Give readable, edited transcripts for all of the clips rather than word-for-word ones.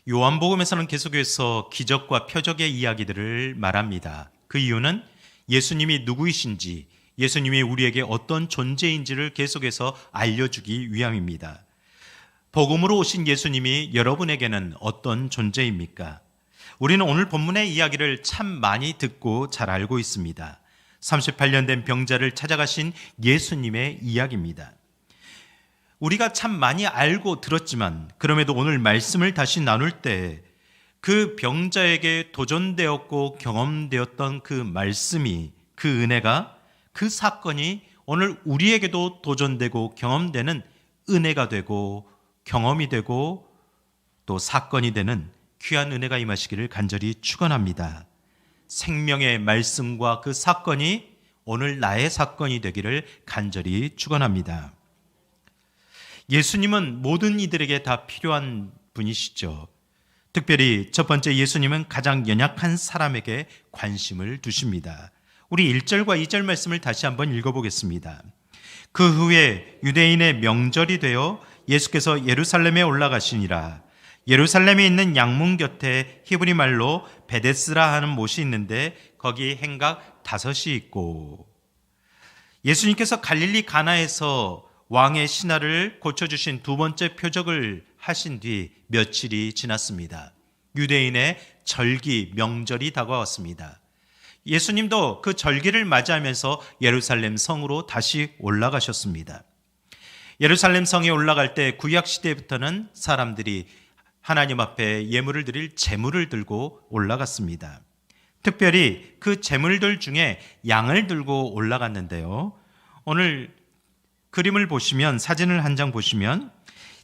요한복음에서는 계속해서 기적과 표적의 이야기들을 말합니다. 그 이유는 예수님이 누구이신지, 예수님이 우리에게 어떤 존재인지를 계속해서 알려주기 위함입니다. 복음으로 오신 예수님이 여러분에게는 어떤 존재입니까? 우리는 오늘 본문의 이야기를 참 많이 듣고 잘 알고 있습니다. 38년 된 병자를 찾아가신 예수님의 이야기입니다. 우리가 참 많이 알고 들었지만 그럼에도 오늘 말씀을 다시 나눌 때 그 병자에게 도전되었고 경험되었던 그 말씀이, 그 은혜가, 그 사건이 오늘 우리에게도 도전되고 경험되는 은혜가 되고 경험이 되고 또 사건이 되는 귀한 은혜가 임하시기를 간절히 축원합니다. 생명의 말씀과 그 사건이 오늘 나의 사건이 되기를 간절히 축원합니다. 예수님은 모든 이들에게 다 필요한 분이시죠. 특별히 첫 번째, 예수님은 가장 연약한 사람에게 관심을 두십니다. 우리 1절과 2절 말씀을 다시 한번 읽어보겠습니다. 그 후에 유대인의 명절이 되어 예수께서 예루살렘에 올라가시니라. 예루살렘에 있는 양문 곁에 히브리 말로 베데스라 하는 못이 있는데 거기 행각 5이 있고, 예수님께서 갈릴리 가나에서 왕의 신하를 고쳐주신 두 번째 표적을 하신 뒤 며칠이 지났습니다. 유대인의 절기, 명절이 다가왔습니다. 예수님도 그 절기를 맞이하면서 예루살렘 성으로 다시 올라가셨습니다. 예루살렘 성에 올라갈 때 구약 시대부터는 사람들이 하나님 앞에 예물을 드릴 제물을 들고 올라갔습니다. 특별히 그 제물들 중에 양을 들고 올라갔는데요. 오늘 그림을 보시면, 사진을 한 장 보시면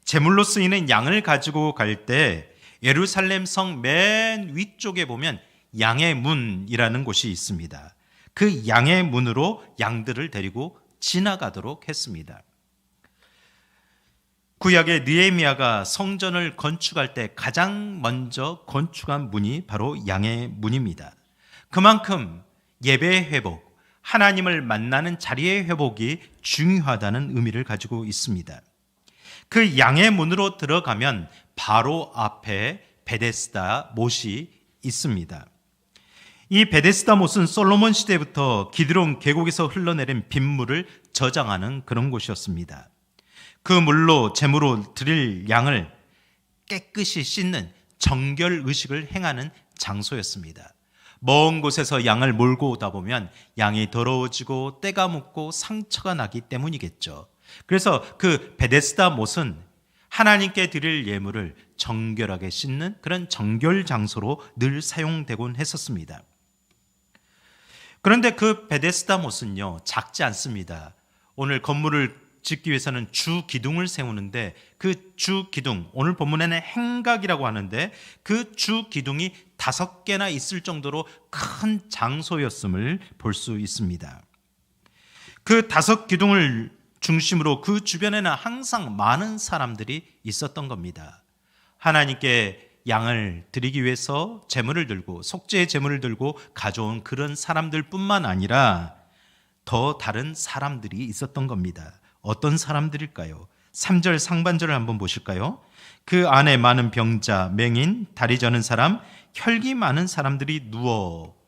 제물로 쓰이는 양을 가지고 갈 때 예루살렘 성 맨 위쪽에 보면 양의 문이라는 곳이 있습니다. 그 양의 문으로 양들을 데리고 지나가도록 했습니다. 구약의 느헤미야가 성전을 건축할 때 가장 먼저 건축한 문이 바로 양의 문입니다. 그만큼 예배의 회복, 하나님을 만나는 자리의 회복이 중요하다는 의미를 가지고 있습니다. 그 양의 문으로 들어가면 바로 앞에 베데스다 못이 있습니다. 이 베데스다 못은 솔로몬 시대부터 기드론 계곡에서 흘러내린 빗물을 저장하는 그런 곳이었습니다. 그 물로 제물로 드릴 양을 깨끗이 씻는 정결 의식을 행하는 장소였습니다. 먼 곳에서 양을 몰고 오다 보면 양이 더러워지고 때가 묻고 상처가 나기 때문이겠죠. 그래서 그 베데스다 못은 하나님께 드릴 예물을 정결하게 씻는 그런 정결 장소로 늘 사용되곤 했었습니다. 그런데 그 베데스다 못은요, 작지 않습니다. 오늘 건물을 짓기 위해서는 주 기둥을 세우는데 그 주 기둥, 오늘 본문에는 행각이라고 하는데 그 주 기둥이 5개나 있을 정도로 큰 장소였음을 볼 수 있습니다. 그 5 기둥을 중심으로 그 주변에는 항상 많은 사람들이 있었던 겁니다. 하나님께 양을 드리기 위해서 제물을 들고, 속죄의 제물을 들고 가져온 그런 사람들 뿐만 아니라 더 다른 사람들이 있었던 겁니다. 어떤 사람들일까요? 3절 상반절을 한번 보실까요? 그 안에 많은 병자, 맹인, 다리 저는 사람, 혈기 많은 사람들이 누워.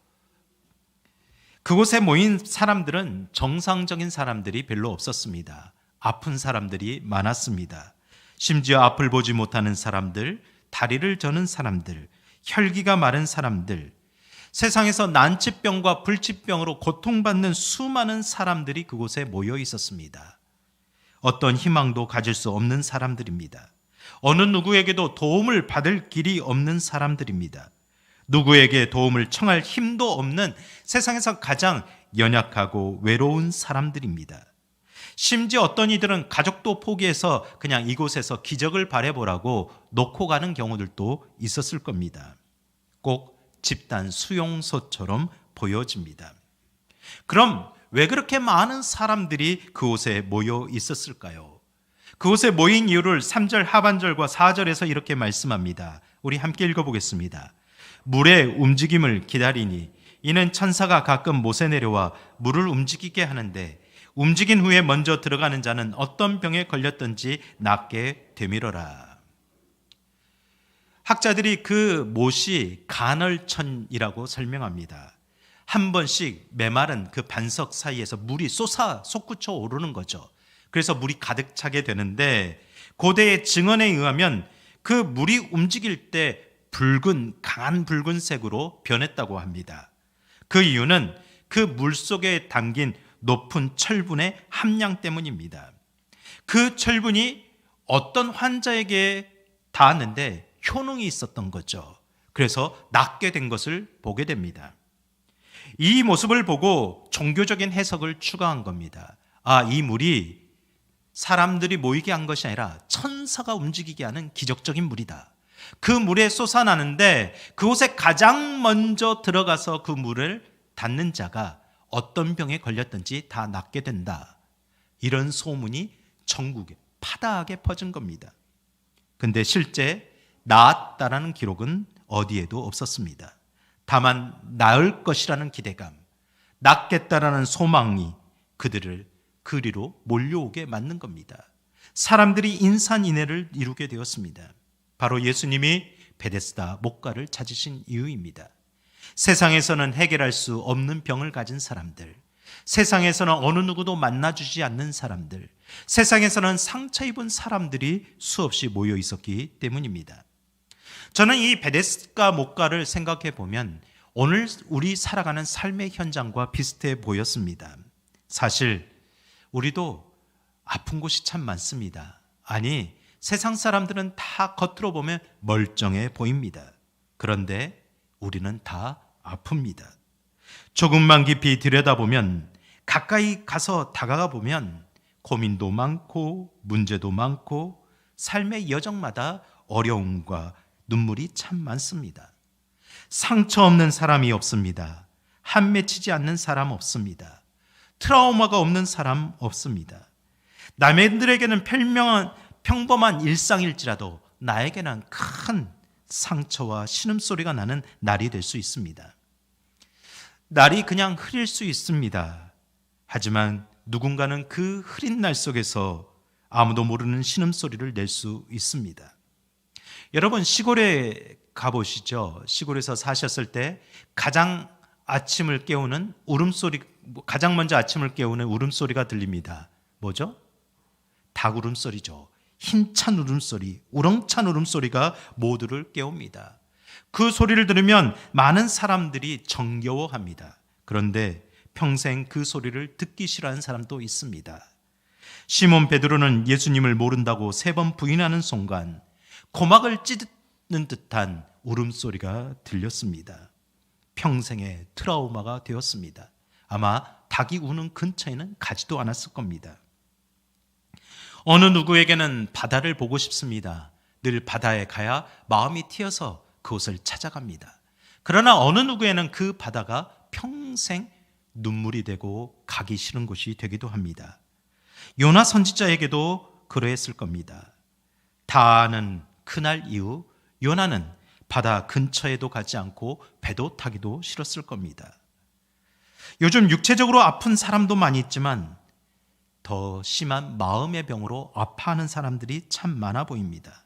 그곳에 모인 사람들은 정상적인 사람들이 별로 없었습니다. 아픈 사람들이 많았습니다. 심지어 앞을 보지 못하는 사람들, 다리를 저는 사람들, 혈기가 마른 사람들, 세상에서 난치병과 불치병으로 고통받는 수많은 사람들이 그곳에 모여 있었습니다. 어떤 희망도 가질 수 없는 사람들입니다. 어느 누구에게도 도움을 받을 길이 없는 사람들입니다. 누구에게 도움을 청할 힘도 없는 세상에서 가장 연약하고 외로운 사람들입니다. 심지어 어떤 이들은 가족도 포기해서 그냥 이곳에서 기적을 바라보라고 놓고 가는 경우들도 있었을 겁니다. 꼭 집단 수용소처럼 보여집니다. 그럼 왜 그렇게 많은 사람들이 그곳에 모여 있었을까요? 그곳에 모인 이유를 3절 하반절과 4절에서 이렇게 말씀합니다. 우리 함께 읽어보겠습니다. 물의 움직임을 기다리니 이는 천사가 가끔 못에 내려와 물을 움직이게 하는데 움직인 후에 먼저 들어가는 자는 어떤 병에 걸렸든지 낫게 되밀어라. 학자들이 그 못이 간헐천이라고 설명합니다. 한 번씩 메마른 그 반석 사이에서 물이 솟구쳐 오르는 거죠. 그래서 물이 가득 차게 되는데 고대의 증언에 의하면 그 물이 움직일 때 강한 붉은색으로 변했다고 합니다. 그 이유는 그 물 속에 담긴 높은 철분의 함량 때문입니다. 그 철분이 어떤 환자에게 닿았는데 효능이 있었던 거죠. 그래서 낫게 된 것을 보게 됩니다. 이 모습을 보고 종교적인 해석을 추가한 겁니다. 이 물이 사람들이 모이게 한 것이 아니라 천사가 움직이게 하는 기적적인 물이다. 그 물에 솟아나는데 그곳에 가장 먼저 들어가서 그 물을 닿는 자가 어떤 병에 걸렸든지 다 낫게 된다. 이런 소문이 전국에 파다하게 퍼진 겁니다. 근데 실제 나았다라는 기록은 어디에도 없었습니다. 다만 나을 것이라는 기대감, 낫겠다라는 소망이 그들을 그리로 몰려오게 만든 겁니다. 사람들이 인산인해를 이루게 되었습니다. 바로 예수님이 베데스다 목가를 찾으신 이유입니다. 세상에서는 해결할 수 없는 병을 가진 사람들, 세상에서는 어느 누구도 만나주지 않는 사람들, 세상에서는 상처 입은 사람들이 수없이 모여 있었기 때문입니다. 저는 이 베데스다 목가를 생각해 보면 오늘 우리 살아가는 삶의 현장과 비슷해 보였습니다. 사실 우리도 아픈 곳이 참 많습니다. 아니, 세상 사람들은 다 겉으로 보면 멀쩡해 보입니다. 그런데 우리는 다 아픕니다. 조금만 깊이 들여다보면, 가까이 가서 다가가 보면 고민도 많고 문제도 많고 삶의 여정마다 어려움과 눈물이 참 많습니다. 상처 없는 사람이 없습니다. 한 맺히지 않는 사람 없습니다. 트라우마가 없는 사람 없습니다. 남들에게는 평범한 일상일지라도 나에게는 큰 상처와 신음소리가 나는 날이 될 수 있습니다. 날이 그냥 흐릴 수 있습니다. 하지만 누군가는 그 흐린 날 속에서 아무도 모르는 신음소리를 낼 수 있습니다. 여러분, 시골에 가보시죠. 시골에서 사셨을 때 가장 먼저 아침을 깨우는 울음소리가 들립니다. 뭐죠? 닭 울음소리죠. 힘찬 울음소리, 우렁찬 울음소리가 모두를 깨웁니다. 그 소리를 들으면 많은 사람들이 정겨워합니다. 그런데 평생 그 소리를 듣기 싫어하는 사람도 있습니다. 시몬 베드로는 예수님을 모른다고 3번 부인하는 순간 고막을 찢는 듯한 울음소리가 들렸습니다. 평생의 트라우마가 되었습니다. 아마 닭이 우는 근처에는 가지도 않았을 겁니다. 어느 누구에게는 바다를 보고 싶습니다. 늘 바다에 가야 마음이 트여서 그곳을 찾아갑니다. 그러나 어느 누구에는 그 바다가 평생 눈물이 되고 가기 싫은 곳이 되기도 합니다. 요나 선지자에게도 그러했을 겁니다. 다 아는 그날 이후 요나는 바다 근처에도 가지 않고 배도 타기도 싫었을 겁니다. 요즘 육체적으로 아픈 사람도 많이 있지만 더 심한 마음의 병으로 아파하는 사람들이 참 많아 보입니다.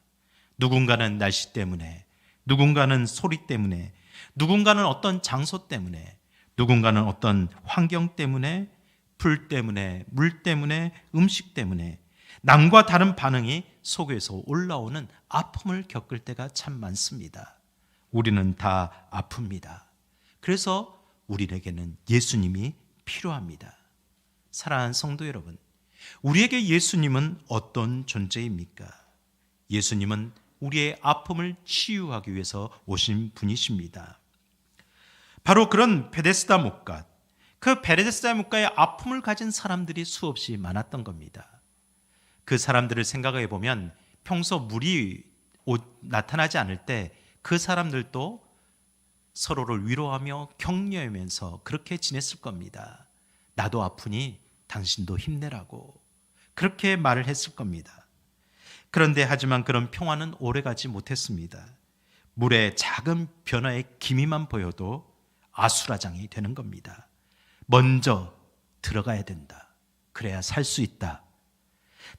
누군가는 날씨 때문에, 누군가는 소리 때문에, 누군가는 어떤 장소 때문에, 누군가는 어떤 환경 때문에, 불 때문에, 물 때문에, 음식 때문에 남과 다른 반응이 속에서 올라오는 아픔을 겪을 때가 참 많습니다. 우리는 다 아픕니다. 그래서 우리에게는 예수님이 필요합니다. 사랑하는 성도 여러분, 우리에게 예수님은 어떤 존재입니까? 예수님은 우리의 아픔을 치유하기 위해서 오신 분이십니다. 바로 그런 베데스다 목가, 그 베데스다 목가의 아픔을 가진 사람들이 수없이 많았던 겁니다. 그 사람들을 생각해 보면 평소 물이 나타나지 않을 때 그 사람들도 서로를 위로하며 격려하면서 그렇게 지냈을 겁니다. 나도 아프니 당신도 힘내라고 그렇게 말을 했을 겁니다. 그런데 하지만 그런 평화는 오래가지 못했습니다. 물의 작은 변화의 기미만 보여도 아수라장이 되는 겁니다. 먼저 들어가야 된다. 그래야 살 수 있다.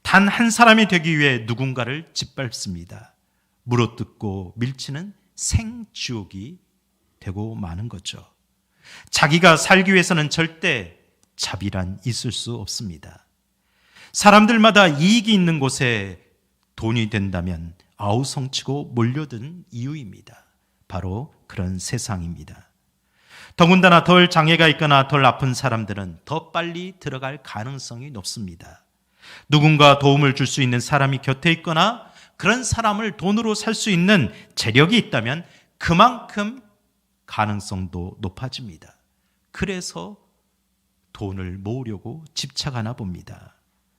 단 한 사람이 되기 위해 누군가를 짓밟습니다. 물어뜯고 밀치는 생지옥이 되고 마는 거죠. 자기가 살기 위해서는 절대 자비란 있을 수 없습니다. 사람들마다 이익이 있는 곳에 돈이 된다면 아우성치고 몰려든 이유입니다. 바로 그런 세상입니다. 더군다나 덜 장애가 있거나 덜 아픈 사람들은 더 빨리 들어갈 가능성이 높습니다. 누군가 도움을 줄 수 있는 사람이 곁에 있거나 그런 사람을 돈으로 살 수 있는 재력이 있다면 그만큼 가능성도 높아집니다. 그래서 돈을 모으려고 집착하나 봅니다.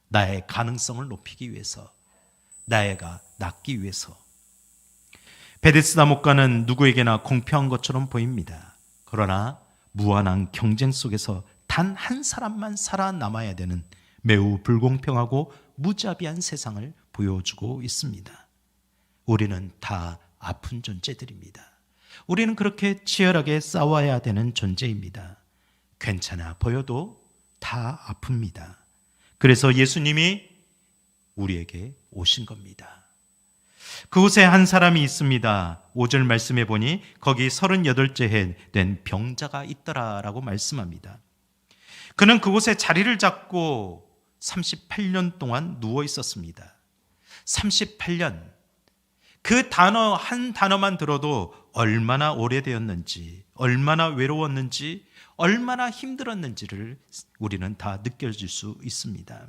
나의 가능성을 높이기 위해서, 나애가 낫기 위해서. 베데스다 목가는 누구에게나 공평한 것처럼 보입니다. 그러나 무한한 경쟁 속에서 단 한 사람만 살아남아야 되는 매우 불공평하고 무자비한 세상을 보여주고 있습니다. 우리는 다 아픈 존재들입니다. 우리는 그렇게 치열하게 싸워야 되는 존재입니다. 괜찮아 보여도 다 아픕니다. 그래서 예수님이 우리에게 오신 겁니다. 그곳에 한 사람이 있습니다. 5절 말씀해 보니 거기 38째 해 된 병자가 있더라라고 말씀합니다. 그는 그곳에 자리를 잡고 38년 동안 누워 있었습니다. 38년. 그 단어 한 단어만 들어도 얼마나 오래되었는지, 얼마나 외로웠는지, 얼마나 힘들었는지를 우리는 다 느껴질 수 있습니다.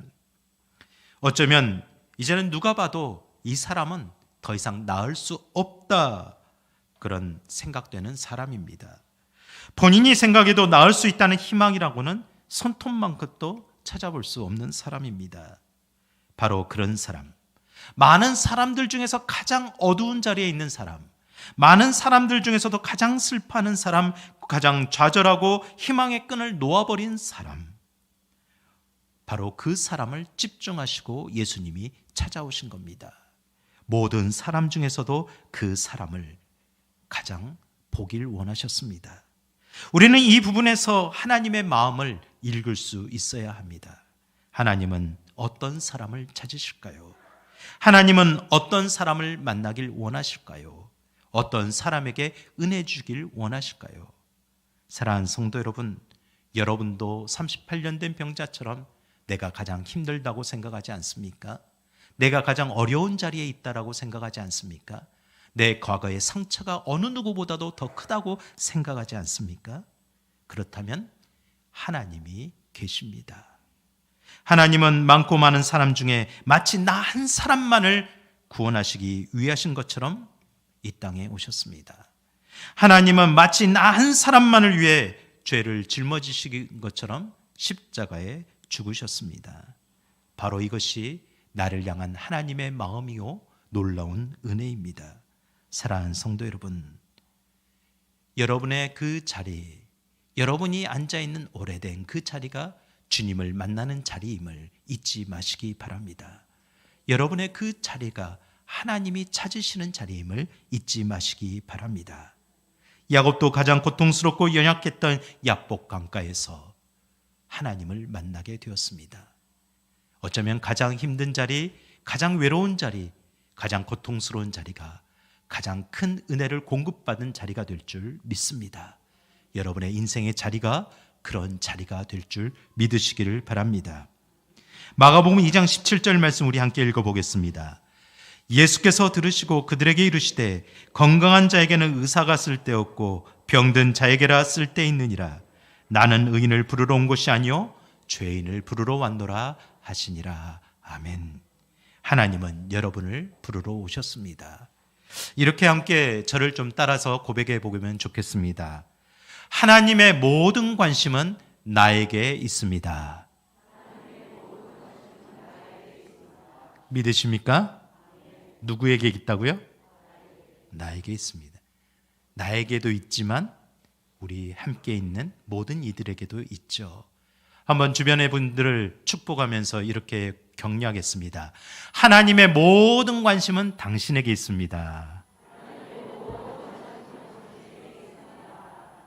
어쩌면 이제는 누가 봐도 이 사람은 더 이상 나을 수 없다, 그런 생각되는 사람입니다. 본인이 생각해도 나을 수 있다는 희망이라고는 손톱만큼도 찾아볼 수 없는 사람입니다. 바로 그런 사람, 많은 사람들 중에서 가장 어두운 자리에 있는 사람, 많은 사람들 중에서도 가장 슬퍼하는 사람, 가장 좌절하고 희망의 끈을 놓아버린 사람, 바로 그 사람을 집중하시고 예수님이 찾아오신 겁니다. 모든 사람 중에서도 그 사람을 가장 보길 원하셨습니다. 우리는 이 부분에서 하나님의 마음을 읽을 수 있어야 합니다. 하나님은 어떤 사람을 찾으실까요? 하나님은 어떤 사람을 만나길 원하실까요? 어떤 사람에게 은혜 주길 원하실까요? 사랑하는 성도 여러분, 여러분도 38년 된 병자처럼 내가 가장 힘들다고 생각하지 않습니까? 내가 가장 어려운 자리에 있다라고 생각하지 않습니까? 내 과거의 상처가 어느 누구보다도 더 크다고 생각하지 않습니까? 그렇다면 하나님이 계십니다. 하나님은 많고 많은 사람 중에 마치 나 한 사람만을 구원하시기 위하신 것처럼 이 땅에 오셨습니다. 하나님은 마치 나 한 사람만을 위해 죄를 짊어지신 것처럼 십자가에 죽으셨습니다. 바로 이것이 나를 향한 하나님의 마음이요 놀라운 은혜입니다. 사랑하는 성도 여러분, 여러분의 그 자리, 여러분이 앉아있는 오래된 그 자리가 주님을 만나는 자리임을 잊지 마시기 바랍니다. 여러분의 그 자리가 하나님이 찾으시는 자리임을 잊지 마시기 바랍니다. 야곱도 가장 고통스럽고 연약했던 야복 강가에서 하나님을 만나게 되었습니다. 어쩌면 가장 힘든 자리, 가장 외로운 자리, 가장 고통스러운 자리가 가장 큰 은혜를 공급받은 자리가 될 줄 믿습니다. 여러분의 인생의 자리가 그런 자리가 될 줄 믿으시기를 바랍니다. 마가복음 2장 17절 말씀 우리 함께 읽어보겠습니다. 예수께서 들으시고 그들에게 이르시되 건강한 자에게는 의사가 쓸데없고 병든 자에게라 쓸데있느니라. 나는 의인을 부르러 온 것이 아니요 죄인을 부르러 왔노라 하시니라. 아멘. 하나님은 여러분을 부르러 오셨습니다. 이렇게 함께 저를 좀 따라서 고백해 보면 좋겠습니다. 하나님의 모든 관심은 나에게 있습니다. 믿으십니까? 누구에게 있다고요? 나에게 있습니다. 나에게도 있지만 우리 함께 있는 모든 이들에게도 있죠. 한번 주변의 분들을 축복하면서 이렇게 격려하겠습니다. 하나님의 모든 관심은 당신에게 있습니다.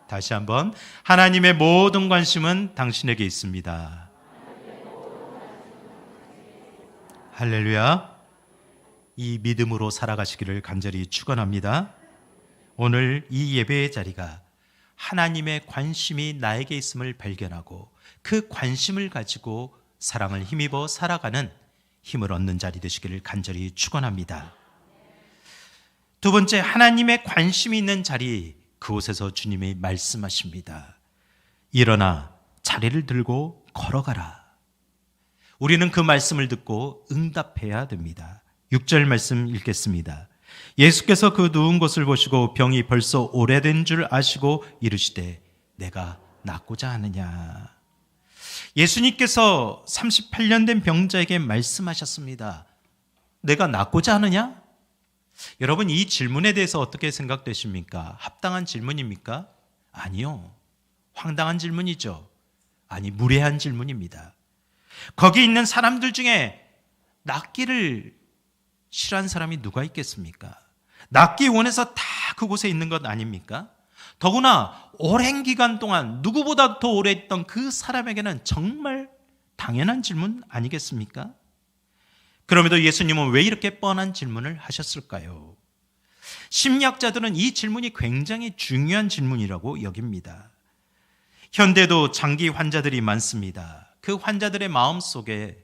다시 한번, 하나님의 모든 관심은 당신에게 있습니다. 할렐루야. 이 믿음으로 살아가시기를 간절히 축원합니다. 오늘 이 예배의 자리가 하나님의 관심이 나에게 있음을 발견하고 그 관심을 가지고 사랑을 힘입어 살아가는 힘을 얻는 자리 되시기를 간절히 축원합니다. 두 번째, 하나님의 관심이 있는 자리, 그곳에서 주님이 말씀하십니다. 일어나 자리를 들고 걸어가라. 우리는 그 말씀을 듣고 응답해야 됩니다. 6절 말씀 읽겠습니다. 예수께서 그 누운 곳을 보시고 병이 벌써 오래된 줄 아시고 이르시되 내가 낫고자 하느냐. 예수님께서 38년 된 병자에게 말씀하셨습니다. 내가 낫고자 하느냐? 여러분, 이 질문에 대해서 어떻게 생각되십니까? 합당한 질문입니까? 아니요. 황당한 질문이죠. 아니, 무례한 질문입니다. 거기 있는 사람들 중에 낫기를 싫어하는 사람이 누가 있겠습니까? 낫기 원해서 다 그곳에 있는 것 아닙니까? 더구나 오랜 기간 동안 누구보다 더 오래 있던 그 사람에게는 정말 당연한 질문 아니겠습니까? 그럼에도 예수님은 왜 이렇게 뻔한 질문을 하셨을까요? 심리학자들은 이 질문이 굉장히 중요한 질문이라고 여깁니다. 현대도 장기 환자들이 많습니다. 그 환자들의 마음속에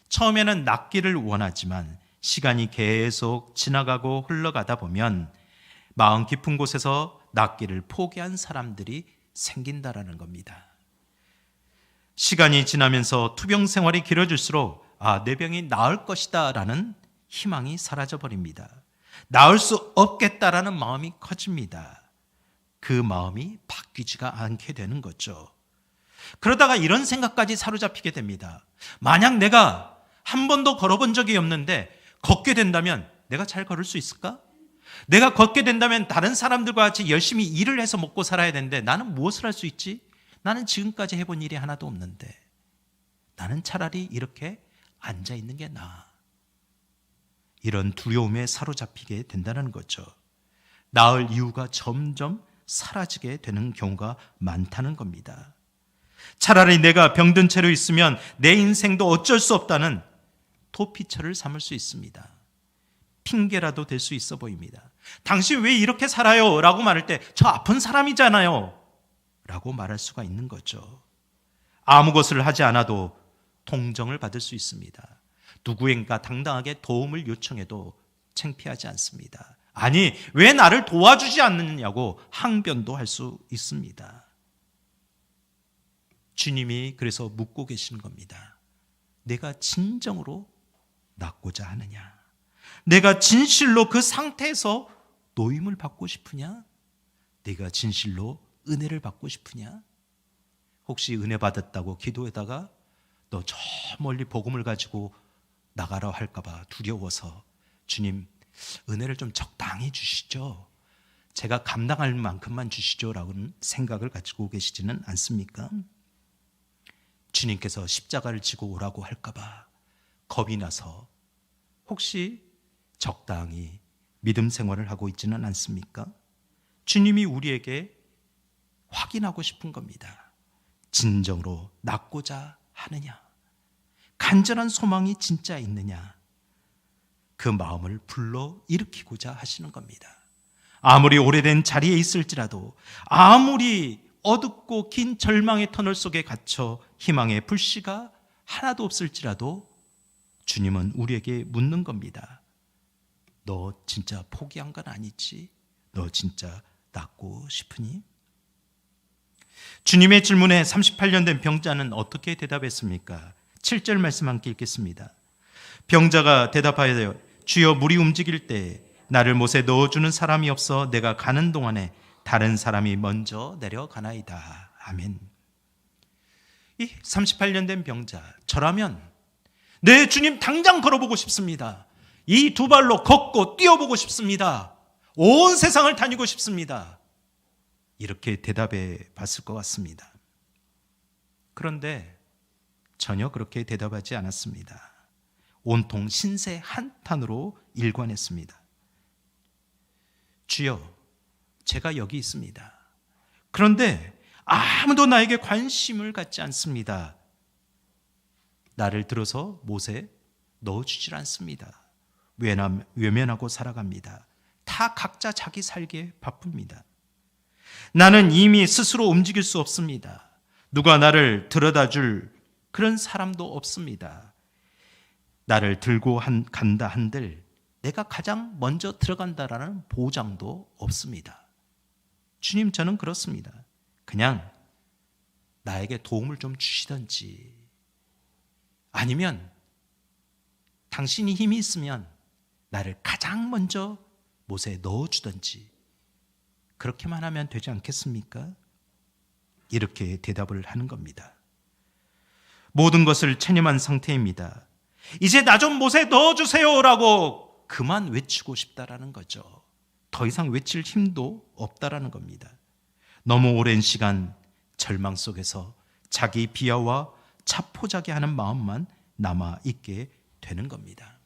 처음에는 낫기를 원하지만 시간이 계속 지나가고 흘러가다 보면 마음 깊은 곳에서 낫기를 포기한 사람들이 생긴다라는 겁니다. 시간이 지나면서 투병 생활이 길어질수록 내 병이 나을 것이다 라는 희망이 사라져버립니다. 나을 수 없겠다라는 마음이 커집니다. 그 마음이 바뀌지가 않게 되는 거죠. 그러다가 이런 생각까지 사로잡히게 됩니다. 만약 내가 한 번도 걸어본 적이 없는데 걷게 된다면 내가 잘 걸을 수 있을까? 내가 걷게 된다면 다른 사람들과 같이 열심히 일을 해서 먹고 살아야 되는데 나는 무엇을 할 수 있지? 나는 지금까지 해본 일이 하나도 없는데 나는 차라리 이렇게 앉아있는 게 나아. 이런 두려움에 사로잡히게 된다는 거죠. 나을 이유가 점점 사라지게 되는 경우가 많다는 겁니다. 차라리 내가 병든 채로 있으면 내 인생도 어쩔 수 없다는 도피처를 삼을 수 있습니다. 핑계라도 될 수 있어 보입니다. 당신 왜 이렇게 살아요? 라고 말할 때 저 아픈 사람이잖아요 라고 말할 수가 있는 거죠. 아무 것을 하지 않아도 동정을 받을 수 있습니다. 누구인가 당당하게 도움을 요청해도 창피하지 않습니다. 아니, 왜 나를 도와주지 않느냐고 항변도 할 수 있습니다. 주님이 그래서 묻고 계시는 겁니다. 내가 진정으로 낫고자 하느냐? 내가 진실로 그 상태에서 노임을 받고 싶으냐? 내가 진실로 은혜를 받고 싶으냐? 혹시 은혜 받았다고 기도에다가 너 저 멀리 복음을 가지고 나가라 할까봐 두려워서 주님 은혜를 좀 적당히 주시죠. 제가 감당할 만큼만 주시죠 라는 생각을 가지고 계시지는 않습니까? 주님께서 십자가를 지고 오라고 할까봐 겁이 나서 혹시 적당히 믿음 생활을 하고 있지는 않습니까? 주님이 우리에게 확인하고 싶은 겁니다. 진정으로 낫고자 하느냐? 간절한 소망이 진짜 있느냐? 그 마음을 불러 일으키고자 하시는 겁니다. 아무리 오래된 자리에 있을지라도, 아무리 어둡고 긴 절망의 터널 속에 갇혀 희망의 불씨가 하나도 없을지라도 주님은 우리에게 묻는 겁니다. 너 진짜 포기한 건 아니지? 너 진짜 낫고 싶으니? 주님의 질문에 38년 된 병자는 어떻게 대답했습니까? 7절 말씀 함께 읽겠습니다. 병자가 대답하여 주여 물이 움직일 때 나를 못에 넣어주는 사람이 없어 내가 가는 동안에 다른 사람이 먼저 내려가나이다. 아멘. 이 38년 된 병자, 저라면 네 주님 당장 걸어보고 싶습니다. 이 두 발로 걷고 뛰어보고 싶습니다. 온 세상을 다니고 싶습니다. 이렇게 대답해 봤을 것 같습니다. 그런데 전혀 그렇게 대답하지 않았습니다. 온통 신세 한탄으로 일관했습니다. 주여, 제가 여기 있습니다. 그런데 아무도 나에게 관심을 갖지 않습니다. 나를 들어서 못에 넣어주질 않습니다. 외면하고 살아갑니다. 다 각자 자기 살기에 바쁩니다. 나는 이미 스스로 움직일 수 없습니다. 누가 나를 들여다 줄 그런 사람도 없습니다. 나를 들고 간다 한들 내가 가장 먼저 들어간다라는 보장도 없습니다. 주님, 저는 그렇습니다. 그냥 나에게 도움을 좀 주시든지, 아니면 당신이 힘이 있으면 나를 가장 먼저 못에 넣어주든지, 그렇게만 하면 되지 않겠습니까? 이렇게 대답을 하는 겁니다. 모든 것을 체념한 상태입니다. 이제 나 좀 못에 넣어주세요라고 그만 외치고 싶다라는 거죠. 더 이상 외칠 힘도 없다라는 겁니다. 너무 오랜 시간 절망 속에서 자기 비하와 자포자기하는 마음만 남아있게 되는 겁니다.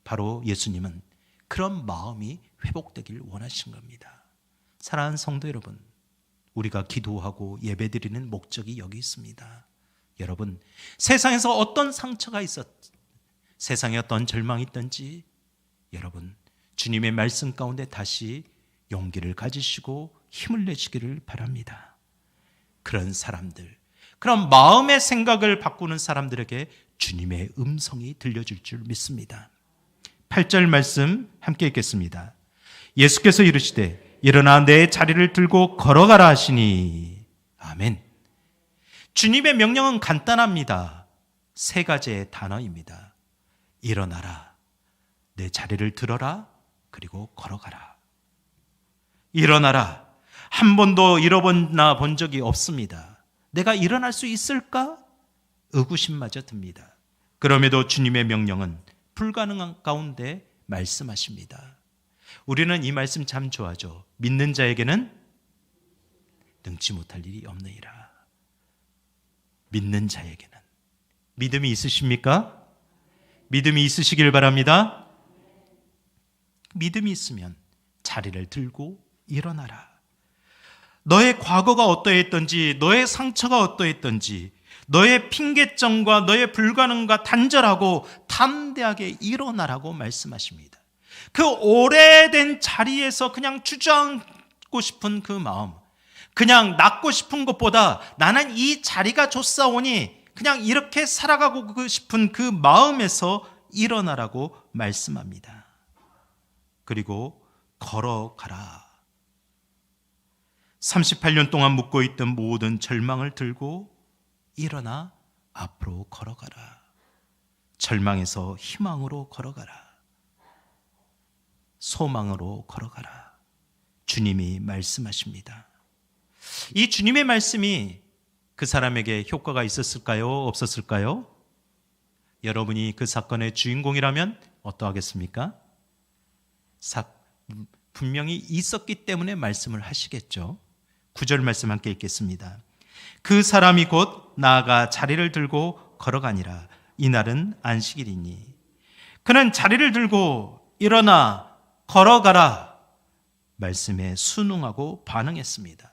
바로 예수님은 그런 마음이 회복되길 원하신 겁니다. 사랑하는 성도 여러분, 우리가 기도하고 예배드리는 목적이 여기 있습니다. 여러분, 세상에서 어떤 상처가 세상에 어떤 절망이 있든지, 여러분 주님의 말씀 가운데 다시 용기를 가지시고 힘을 내시기를 바랍니다. 그런 사람들, 그런 마음의 생각을 바꾸는 사람들에게 주님의 음성이 들려줄 줄 믿습니다. 8절 말씀 함께 읽겠습니다. 예수께서 이르시되 일어나 내 자리를 들고 걸어가라 하시니. 아멘. 주님의 명령은 간단합니다. 세 가지의 단어입니다. 일어나라, 내 자리를 들어라, 그리고 걸어가라. 일어나라. 한 번도 일어나 본 적이 없습니다. 내가 일어날 수 있을까? 의구심마저 듭니다. 그럼에도 주님의 명령은 불가능한 가운데 말씀하십니다. 우리는 이 말씀 참 좋아하죠. 믿는 자에게는 능치 못할 일이 없느니라. 믿는 자에게는. 믿음이 있으십니까? 믿음이 있으시길 바랍니다. 믿음이 있으면 자리를 들고 일어나라. 너의 과거가 어떠했던지, 너의 상처가 어떠했던지, 너의 핑계점과 너의 불가능과 단절하고 담대하게 일어나라고 말씀하십니다. 그 오래된 자리에서 그냥 주저앉고 싶은 그 마음, 그냥 낫고 싶은 것보다 나는 이 자리가 좋사오니 그냥 이렇게 살아가고 싶은 그 마음에서 일어나라고 말씀합니다. 그리고 걸어가라. 38년 동안 묵고 있던 모든 절망을 들고 일어나 앞으로 걸어가라. 절망에서 희망으로 걸어가라. 소망으로 걸어가라. 주님이 말씀하십니다. 이 주님의 말씀이 그 사람에게 효과가 있었을까요? 없었을까요? 여러분이 그 사건의 주인공이라면 어떠하겠습니까? 분명히 있었기 때문에 말씀을 하시겠죠. 9절 말씀 함께 읽겠습니다. 그 사람이 곧 나아가 자리를 들고 걸어가니라. 이날은 안식일이니. 그는 자리를 들고 일어나 걸어가라 말씀에 순응하고 반응했습니다.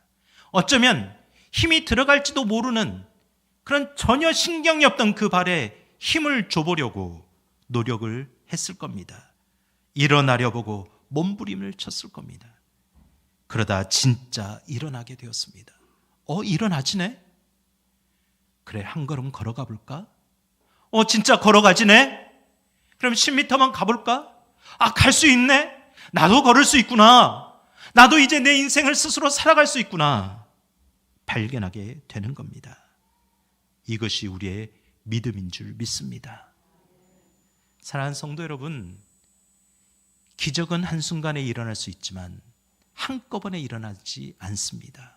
어쩌면 힘이 들어갈지도 모르는 그런 전혀 신경이 없던 그 발에 힘을 줘보려고 노력을 했을 겁니다. 일어나려 보고 몸부림을 쳤을 겁니다. 그러다 진짜 일어나게 되었습니다. 일어나지네? 그래, 한 걸음 걸어가 볼까? 진짜 걸어가지네? 그럼 10m만 가볼까? 갈 수 있네? 나도 걸을 수 있구나. 나도 이제 내 인생을 스스로 살아갈 수 있구나. 발견하게 되는 겁니다. 이것이 우리의 믿음인 줄 믿습니다. 사랑하는 성도 여러분, 기적은 한순간에 일어날 수 있지만 한꺼번에 일어나지 않습니다.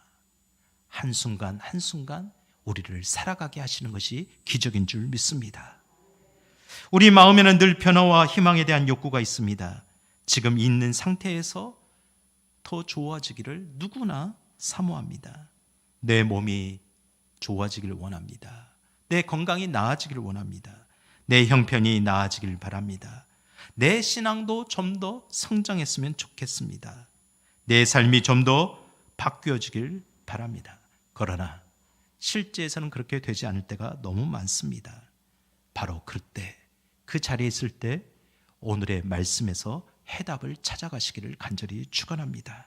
한순간 한순간 우리를 살아가게 하시는 것이 기적인 줄 믿습니다. 우리 마음에는 늘 변화와 희망에 대한 욕구가 있습니다. 지금 있는 상태에서 더 좋아지기를 누구나 사모합니다. 내 몸이 좋아지기를 원합니다. 내 건강이 나아지기를 원합니다. 내 형편이 나아지길 바랍니다. 내 신앙도 좀 더 성장했으면 좋겠습니다. 내 삶이 좀 더 바뀌어지길 바랍니다. 그러나 실제에서는 그렇게 되지 않을 때가 너무 많습니다. 바로 그때, 그 자리에 있을 때 오늘의 말씀에서 해답을 찾아가시기를 간절히 축원합니다.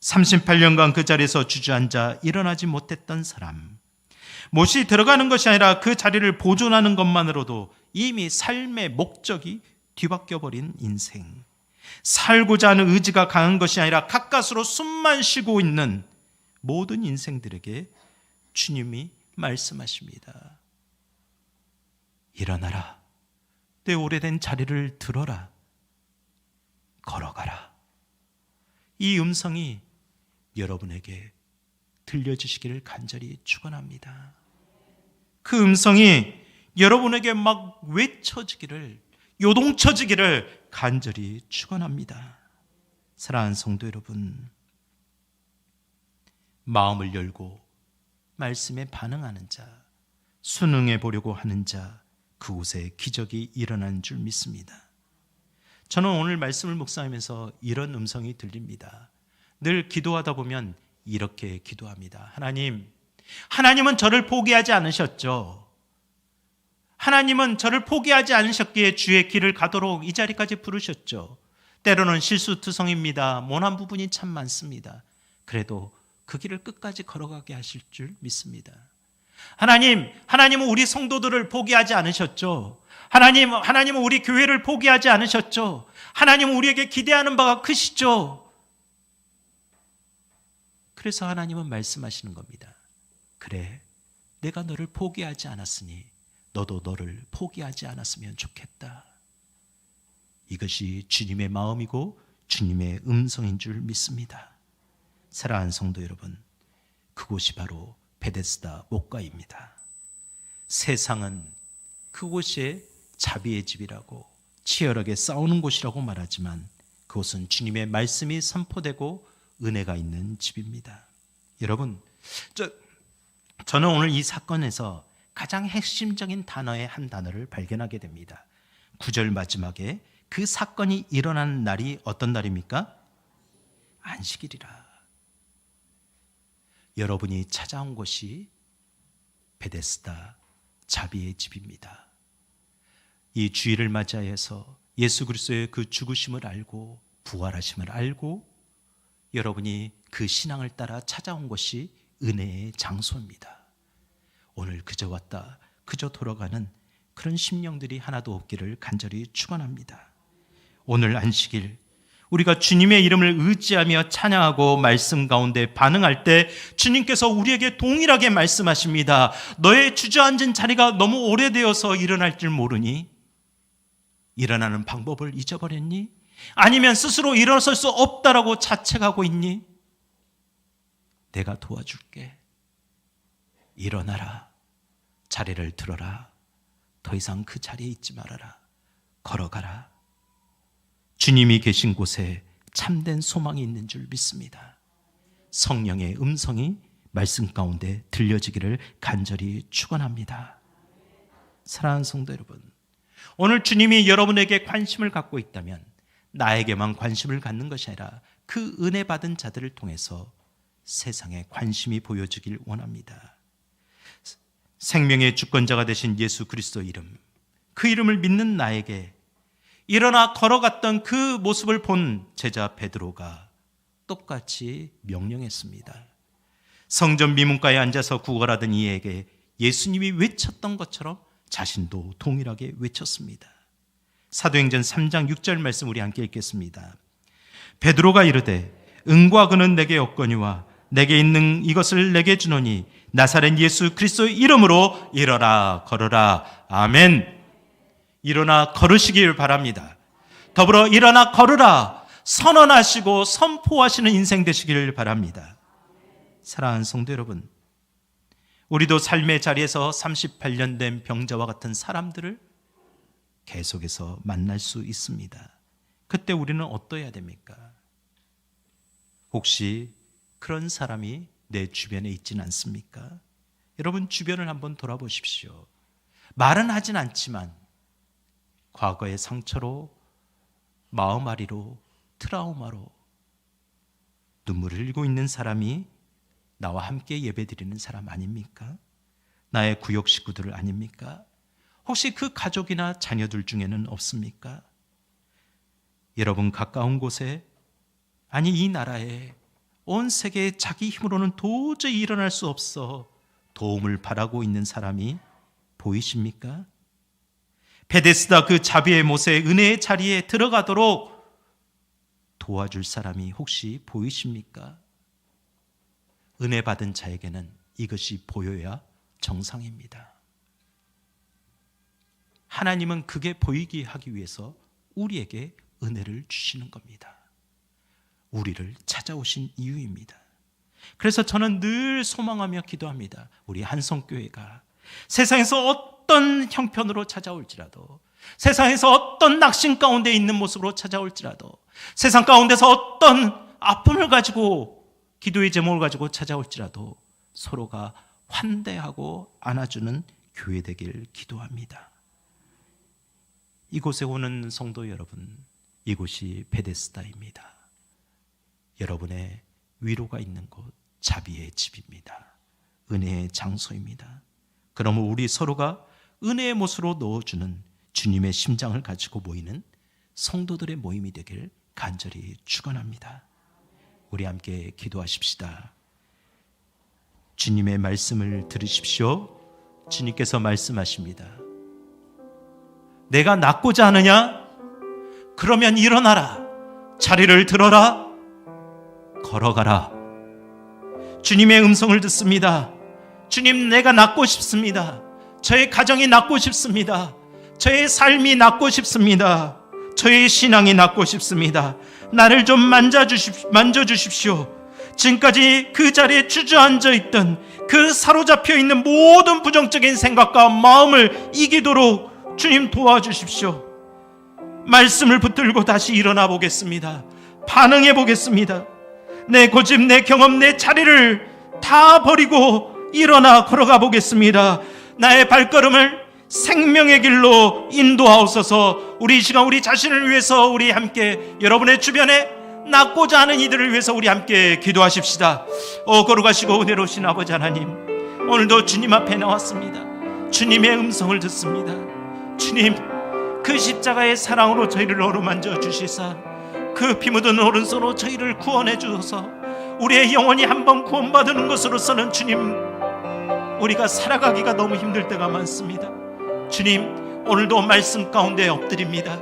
38년간 그 자리에서 주저앉아 일어나지 못했던 사람, 못이 들어가는 것이 아니라 그 자리를 보존하는 것만으로도 이미 삶의 목적이 뒤바뀌어 버린 인생, 살고자 하는 의지가 강한 것이 아니라 가까스로 숨만 쉬고 있는 모든 인생들에게 주님이 말씀하십니다. 일어나라, 내 오래된 자리를 들어라, 걸어가라. 이 음성이 여러분에게 들려주시기를 간절히 축원합니다. 그 음성이 여러분에게 막 외쳐지기를, 요동쳐지기를 간절히 축원합니다. 사랑하는 성도 여러분, 마음을 열고 말씀에 반응하는 자, 순응해 보려고 하는 자, 그곳에 기적이 일어나는 줄 믿습니다. 저는 오늘 말씀을 묵상하면서 이런 음성이 들립니다. 늘 기도하다 보면 이렇게 기도합니다. 하나님은 저를 포기하지 않으셨죠. 하나님은 저를 포기하지 않으셨기에 주의 길을 가도록 이 자리까지 부르셨죠. 때로는 실수투성입니다. 모난 부분이 참 많습니다. 그래도 그 길을 끝까지 걸어가게 하실 줄 믿습니다. 하나님은 우리 성도들을 포기하지 않으셨죠. 하나님은 우리 교회를 포기하지 않으셨죠. 하나님은 우리에게 기대하는 바가 크시죠. 그래서 하나님은 말씀하시는 겁니다. 그래, 내가 너를 포기하지 않았으니 너도 너를 포기하지 않았으면 좋겠다. 이것이 주님의 마음이고 주님의 음성인 줄 믿습니다. 사랑하는 성도 여러분, 그곳이 바로 베데스다 목가입니다. 세상은 그곳이 자비의 집이라고 치열하게 싸우는 곳이라고 말하지만 그곳은 주님의 말씀이 선포되고 은혜가 있는 집입니다. 여러분, 저는 오늘 이 사건에서 가장 핵심적인 단어의 한 단어를 발견하게 됩니다. 9절 마지막에 그 사건이 일어난 날이 어떤 날입니까? 안식일이라. 여러분이 찾아온 곳이 베데스다 자비의 집입니다. 이 주일을 맞이해서 예수 그리스도의 그 죽으심을 알고 부활하심을 알고 여러분이 그 신앙을 따라 찾아온 것이 은혜의 장소입니다. 오늘 그저 왔다 그저 돌아가는 그런 심령들이 하나도 없기를 간절히 축원합니다. 오늘 안식일 우리가 주님의 이름을 의지하며 찬양하고 말씀 가운데 반응할 때 주님께서 우리에게 동일하게 말씀하십니다. 너의 주저앉은 자리가 너무 오래되어서 일어날 줄 모르니? 일어나는 방법을 잊어버렸니? 아니면 스스로 일어설 수 없다라고 자책하고 있니? 내가 도와줄게. 일어나라. 자리를 들어라. 더 이상 그 자리에 있지 말아라. 걸어가라. 주님이 계신 곳에 참된 소망이 있는 줄 믿습니다. 성령의 음성이 말씀 가운데 들려지기를 간절히 축원합니다. 사랑하는 성도 여러분, 오늘 주님이 여러분에게 관심을 갖고 있다면 나에게만 관심을 갖는 것이 아니라 그 은혜 받은 자들을 통해서 세상에 관심이 보여지길 원합니다. 생명의 주권자가 되신 예수 그리스도 이름, 그 이름을 믿는 나에게 일어나 걸어갔던 그 모습을 본 제자 베드로가 똑같이 명령했습니다. 성전 미문가에 앉아서 구걸하던 이에게 예수님이 외쳤던 것처럼 자신도 동일하게 외쳤습니다. 사도행전 3장 6절 말씀 우리 함께 읽겠습니다. 베드로가 이르되 은과 금은 내게 없거니와 내게 있는 이것을 내게 주노니 나사렛 예수 그리스도의 이름으로 일어나 걸어라. 아멘. 일어나 걸으시길 바랍니다. 더불어 일어나 걸으라 선언하시고 선포하시는 인생 되시길 바랍니다. 사랑하는 성도 여러분, 우리도 삶의 자리에서 38년 된 병자와 같은 사람들을 계속해서 만날 수 있습니다. 그때 우리는 어떠해야 됩니까? 혹시 그런 사람이 내 주변에 있지는 않습니까? 여러분 주변을 한번 돌아보십시오. 말은 하진 않지만 과거의 상처로, 마음앓이로, 트라우마로 눈물을 흘리고 있는 사람이 나와 함께 예배드리는 사람 아닙니까? 나의 구역 식구들 아닙니까? 혹시 그 가족이나 자녀들 중에는 없습니까? 여러분 가까운 곳에, 아니 이 나라에, 온 세계에 자기 힘으로는 도저히 일어날 수 없어 도움을 바라고 있는 사람이 보이십니까? 베데스다 그 자비의 못의 은혜의 자리에 들어가도록 도와줄 사람이 혹시 보이십니까? 은혜 받은 자에게는 이것이 보여야 정상입니다. 하나님은 그게 보이게 하기 위해서 우리에게 은혜를 주시는 겁니다. 우리를 찾아오신 이유입니다. 그래서 저는 늘 소망하며 기도합니다. 우리 한성교회가 세상에서 어떤 형편으로 찾아올지라도, 세상에서 어떤 낙심 가운데 있는 모습으로 찾아올지라도, 세상 가운데서 어떤 아픔을 가지고, 기도의 제목을 가지고 찾아올지라도 서로가 환대하고 안아주는 교회 되길 기도합니다. 이곳에 오는 성도 여러분, 이곳이 베데스다입니다. 여러분의 위로가 있는 곳, 자비의 집입니다. 은혜의 장소입니다. 그러면 우리 서로가 은혜의 못으로 넣어주는 주님의 심장을 가지고 모이는 성도들의 모임이 되길 간절히 축원합니다. 우리 함께 기도하십시다. 주님의 말씀을 들으십시오. 주님께서 말씀하십니다. 내가 낫고자 하느냐? 그러면 일어나라. 자리를 들어라. 걸어가라. 주님의 음성을 듣습니다. 주님, 내가 낫고 싶습니다. 저의 가정이 낫고 싶습니다. 저의 삶이 낫고 싶습니다. 저의 신앙이 낫고 싶습니다. 나를 좀 만져주십시오. 지금까지 그 자리에 주저앉아 있던, 그 사로잡혀 있는 모든 부정적인 생각과 마음을 이기도록 주님 도와주십시오. 말씀을 붙들고 다시 일어나 보겠습니다. 반응해 보겠습니다. 내 고집, 내 경험, 내 자리를 다 버리고 일어나 걸어가 보겠습니다. 나의 발걸음을 생명의 길로 인도하옵소서. 우리 이 시간 우리 자신을 위해서 우리 함께, 여러분의 주변에 낫고자 하는 이들을 위해서 우리 함께 기도하십시다. 거룩하시고 은혜로우신 아버지 하나님, 오늘도 주님 앞에 나왔습니다. 주님의 음성을 듣습니다. 주님, 그 십자가의 사랑으로 저희를 어루만져 주시사 그 피 묻은 오른손으로 저희를 구원해 주셔서 우리의 영혼이 한번 구원받는 것으로서는 주님, 우리가 살아가기가 너무 힘들 때가 많습니다. 주님, 오늘도 말씀 가운데 엎드립니다.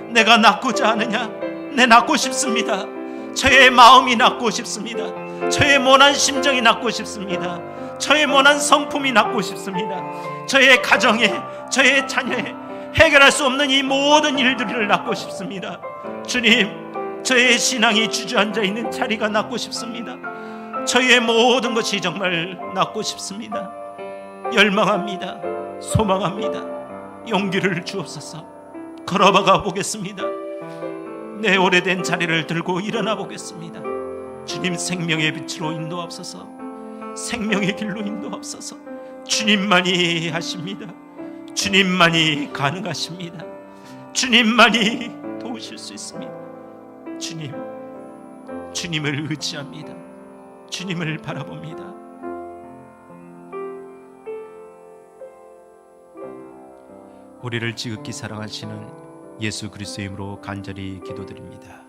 내가 낫고자 하느냐? 내 낫고 싶습니다. 저의 마음이 낫고 싶습니다. 저의 모난 심정이 낫고 싶습니다. 저의 모난 성품이 낫고 싶습니다. 저의 가정에, 저의 자녀에 해결할 수 없는 이 모든 일들을 낫고 싶습니다. 주님, 저의 신앙이 주저앉아 있는 자리가 낫고 싶습니다. 저의 모든 것이 정말 낫고 싶습니다. 열망합니다. 소망합니다. 용기를 주옵소서. 걸어가 보겠습니다. 내 오래된 자리를 들고 일어나 보겠습니다. 주님, 생명의 빛으로 인도하옵소서. 생명의 길로 인도하옵소서. 주님만이 하십니다. 주님만이 가능하십니다. 주님만이 도우실 수 있습니다. 주님, 주님을 의지합니다. 주님을 바라봅니다. 우리를 지극히 사랑하시는 예수 그리스도의 이름으로 간절히 기도드립니다.